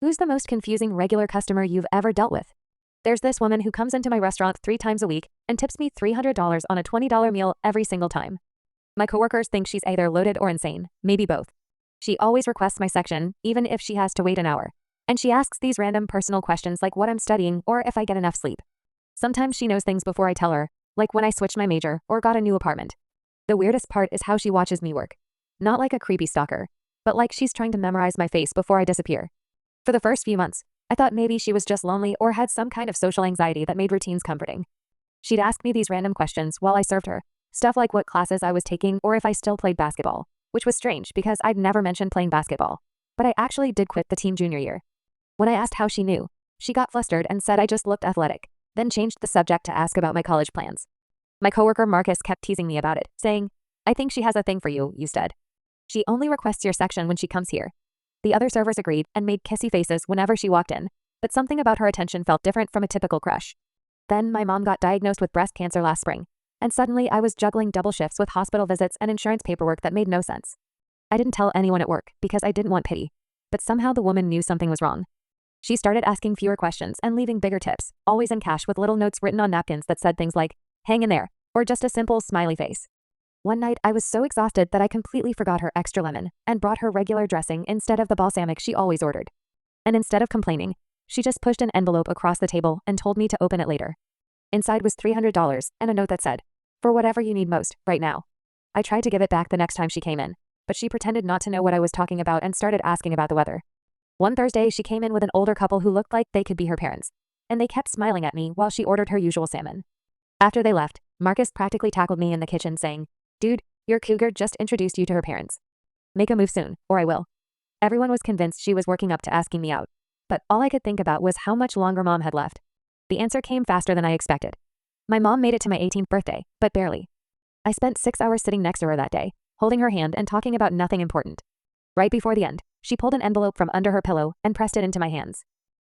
Who's the most confusing regular customer you've ever dealt with? There's this woman who comes into my restaurant 3 times a week and tips me $300 on a $20 meal every single time. My coworkers think she's either loaded or insane, maybe both. She always requests my section, even if she has to wait an hour. And she asks these random personal questions like what I'm studying or if I get enough sleep. Sometimes she knows things before I tell her, like when I switched my major or got a new apartment. The weirdest part is how she watches me work. Not like a creepy stalker, but like she's trying to memorize my face before I disappear. For the first few months, I thought maybe she was just lonely or had some kind of social anxiety that made routines comforting. She'd ask me these random questions while I served her, stuff like what classes I was taking or if I still played basketball, which was strange because I'd never mentioned playing basketball. But I actually did quit the team junior year. When I asked how she knew, she got flustered and said I just looked athletic, then changed the subject to ask about my college plans. My coworker Marcus kept teasing me about it, saying, "I think she has a thing for you, you said. She only requests your section when she comes here." The other servers agreed and made kissy faces whenever she walked in, but something about her attention felt different from a typical crush. Then my mom got diagnosed with breast cancer last spring, and suddenly I was juggling double shifts with hospital visits and insurance paperwork that made no sense. I didn't tell anyone at work because I didn't want pity, but somehow the woman knew something was wrong. She started asking fewer questions and leaving bigger tips, always in cash with little notes written on napkins that said things like, "Hang in there," or just a simple smiley face. One night, I was so exhausted that I completely forgot her extra lemon and brought her regular dressing instead of the balsamic she always ordered. And instead of complaining, she just pushed an envelope across the table and told me to open it later. Inside was $300 and a note that said, "For whatever you need most, right now." I tried to give it back the next time she came in, but she pretended not to know what I was talking about and started asking about the weather. One Thursday, she came in with an older couple who looked like they could be her parents, and they kept smiling at me while she ordered her usual salmon. After they left, Marcus practically tackled me in the kitchen saying, "Dude, your cougar just introduced you to her parents. Make a move soon, or I will." Everyone was convinced she was working up to asking me out, but all I could think about was how much longer Mom had left. The answer came faster than I expected. My mom made it to my 18th birthday, but barely. I spent 6 hours sitting next to her that day, holding her hand and talking about nothing important. Right before the end, she pulled an envelope from under her pillow and pressed it into my hands.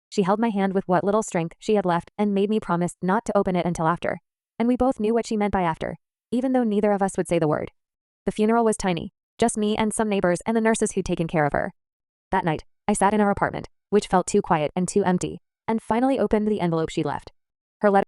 She held my hand with what little strength she had left and made me promise not to open it until after. And we both knew what she meant by after, even though neither of us would say the word. The funeral was tiny, just me and some neighbors and the nurses who'd taken care of her. That night, I sat in our apartment, which felt too quiet and too empty, and finally opened the envelope she'd left. Her letter